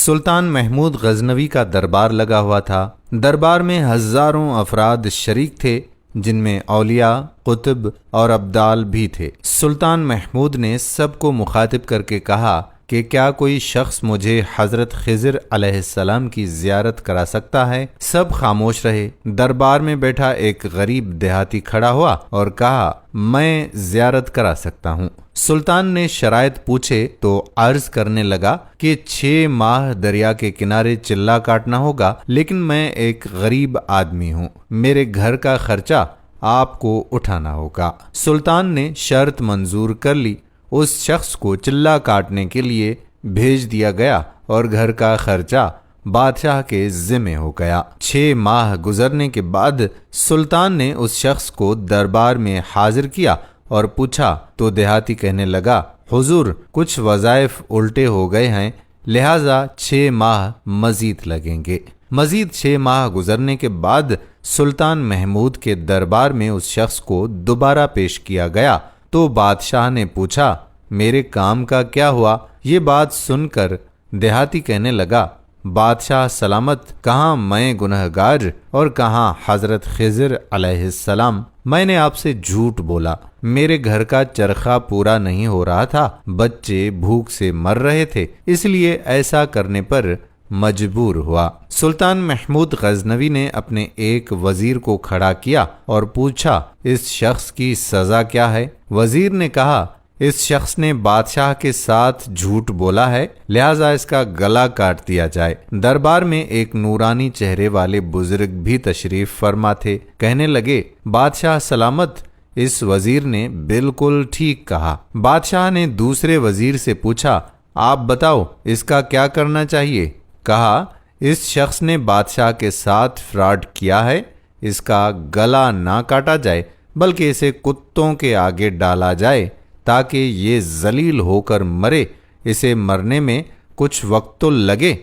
سلطان محمود غزنوی کا دربار لگا ہوا تھا۔ دربار میں ہزاروں افراد شریک تھے، جن میں اولیاء، قطب اور ابدال بھی تھے۔ سلطان محمود نے سب کو مخاطب کر کے کہا کہ کیا کوئی شخص مجھے حضرت خضر علیہ السلام کی زیارت کرا سکتا ہے؟ سب خاموش رہے۔ دربار میں بیٹھا ایک غریب دیہاتی کھڑا ہوا اور کہا، میں زیارت کرا سکتا ہوں۔ سلطان نے شرائط پوچھے تو عرض کرنے لگا کہ 6 ماہ دریا کے کنارے چلہ کاٹنا ہوگا، لیکن میں ایک غریب آدمی ہوں، میرے گھر کا خرچہ آپ کو اٹھانا ہوگا۔ سلطان نے شرط منظور کر لی۔ اس شخص کو چلہ کاٹنے کے لیے بھیج دیا گیا اور گھر کا خرچہ بادشاہ کے ذمہ ہو گیا۔ 6 ماہ گزرنے کے بعد سلطان نے اس شخص کو دربار میں حاضر کیا اور پوچھا تو دیہاتی کہنے لگا، حضور کچھ وظائف الٹے ہو گئے ہیں، لہٰذا 6 ماہ مزید لگیں گے۔ مزید 6 ماہ گزرنے کے بعد سلطان محمود کے دربار میں اس شخص کو دوبارہ پیش کیا گیا تو بادشاہ نے پوچھا، میرے کام کا کیا ہوا؟ یہ بات سن کر دیہاتی کہنے لگا، بادشاہ سلامت، کہاں میں گنہگار اور کہاں حضرت خضر علیہ السلام؟ میں نے آپ سے جھوٹ بولا، میرے گھر کا چرخہ پورا نہیں ہو رہا تھا، بچے بھوک سے مر رہے تھے، اس لیے ایسا کرنے پر مجبور ہوا۔ سلطان محمود غزنوی نے اپنے ایک وزیر کو کھڑا کیا اور پوچھا، اس شخص کی سزا کیا ہے؟ وزیر نے کہا، اس شخص نے بادشاہ کے ساتھ جھوٹ بولا ہے، لہذا اس کا گلا کاٹ دیا جائے۔ دربار میں ایک نورانی چہرے والے بزرگ بھی تشریف فرما تھے، کہنے لگے، بادشاہ سلامت، اس وزیر نے بالکل ٹھیک کہا۔ بادشاہ نے دوسرے وزیر سے پوچھا، آپ بتاؤ اس کا کیا کرنا چاہیے؟ کہا، اس شخص نے بادشاہ کے ساتھ فراڈ کیا ہے، اس کا گلا نہ کاٹا جائے بلکہ اسے کتوں کے آگے ڈالا جائے تاکہ یہ ذلیل ہو کر مرے، اسے مرنے میں کچھ وقت تو لگے۔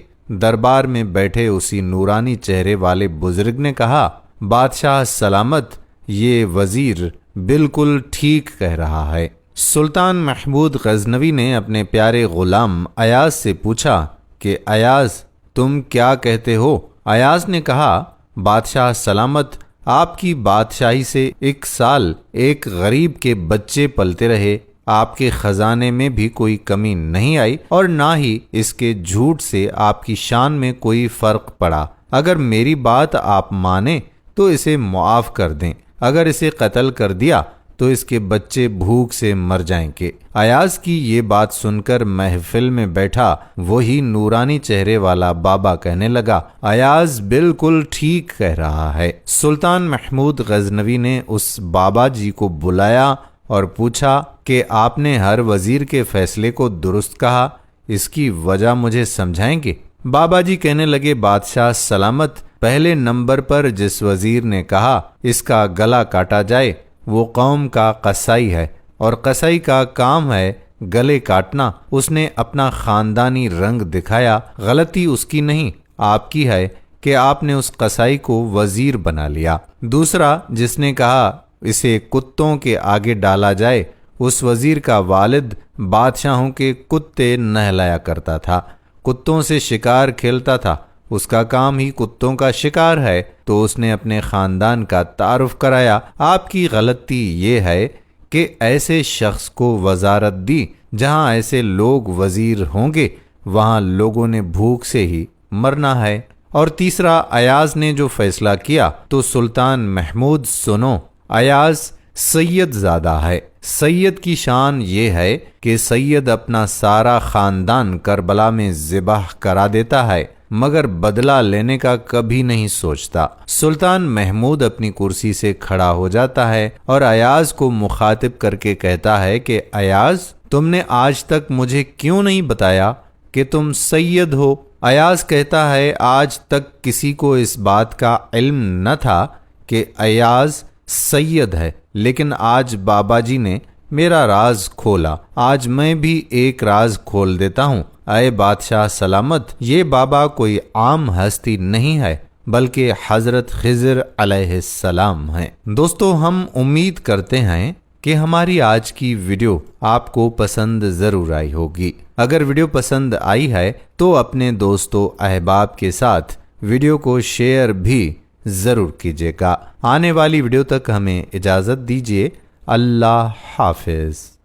دربار میں بیٹھے اسی نورانی چہرے والے بزرگ نے کہا، بادشاہ سلامت، یہ وزیر بالکل ٹھیک کہہ رہا ہے۔ سلطان محمود غزنوی نے اپنے پیارے غلام ایاز سے پوچھا کہ ایاز تم کیا کہتے ہو؟ ایاز نے کہا، بادشاہ سلامت، آپ کی بادشاہی سے 1 سال ایک غریب کے بچے پلتے رہے، آپ کے خزانے میں بھی کوئی کمی نہیں آئی اور نہ ہی اس کے جھوٹ سے آپ کی شان میں کوئی فرق پڑا۔ اگر میری بات آپ مانیں تو اسے معاف کر دیں، اگر اسے قتل کر دیا تو اس کے بچے بھوک سے مر جائیں گے۔ ایاز کی یہ بات سن کر محفل میں بیٹھا وہی نورانی چہرے والا بابا کہنے لگا، ایاز بالکل ٹھیک کہہ رہا ہے۔ سلطان محمود غزنوی نے اس بابا جی کو بلایا اور پوچھا کہ آپ نے ہر وزیر کے فیصلے کو درست کہا، اس کی وجہ مجھے سمجھائیں گے؟ بابا جی کہنے لگے، بادشاہ سلامت، پہلے نمبر پر جس وزیر نے کہا اس کا گلا کاٹا جائے وہ قوم کا قصائی ہے، اور قصائی کا کام ہے گلے کاٹنا۔ اس نے اپنا خاندانی رنگ دکھایا، غلطی اس کی نہیں، آپ کی ہے کہ آپ نے اس قصائی کو وزیر بنا لیا۔ دوسرا جس نے کہا اسے کتوں کے آگے ڈالا جائے، اس وزیر کا والد بادشاہوں کے کتے نہلایا کرتا تھا، کتوں سے شکار کھیلتا تھا، اس کا کام ہی کتوں کا شکار ہے، تو اس نے اپنے خاندان کا تعارف کرایا۔ آپ کی غلطی یہ ہے کہ ایسے شخص کو وزارت دی، جہاں ایسے لوگ وزیر ہوں گے وہاں لوگوں نے بھوک سے ہی مرنا ہے۔ اور تیسرا، ایاز نے جو فیصلہ کیا تو سلطان محمود سنو، ایاز سید زادہ ہے۔ سید کی شان یہ ہے کہ سید اپنا سارا خاندان کربلا میں ذبح کرا دیتا ہے مگر بدلہ لینے کا کبھی نہیں سوچتا۔ سلطان محمود اپنی کرسی سے کھڑا ہو جاتا ہے اور ایاز کو مخاطب کر کے کہتا ہے کہ ایاز، تم نے آج تک مجھے کیوں نہیں بتایا کہ تم سید ہو؟ ایاز کہتا ہے، آج تک کسی کو اس بات کا علم نہ تھا کہ ایاز سید ہے، لیکن آج بابا جی نے میرا راز کھولا، آج میں بھی ایک راز کھول دیتا ہوں۔ اے بادشاہ سلامت، یہ بابا کوئی عام ہستی نہیں ہے بلکہ حضرت خضر علیہ السلام ہیں۔ دوستو، ہم امید کرتے ہیں کہ ہماری آج کی ویڈیو آپ کو پسند ضرور آئی ہوگی۔ اگر ویڈیو پسند آئی ہے تو اپنے دوستوں احباب کے ساتھ ویڈیو کو شیئر بھی ضرور کیجیے گا۔ آنے والی ویڈیو تک ہمیں اجازت دیجیے۔ اللہ حافظ۔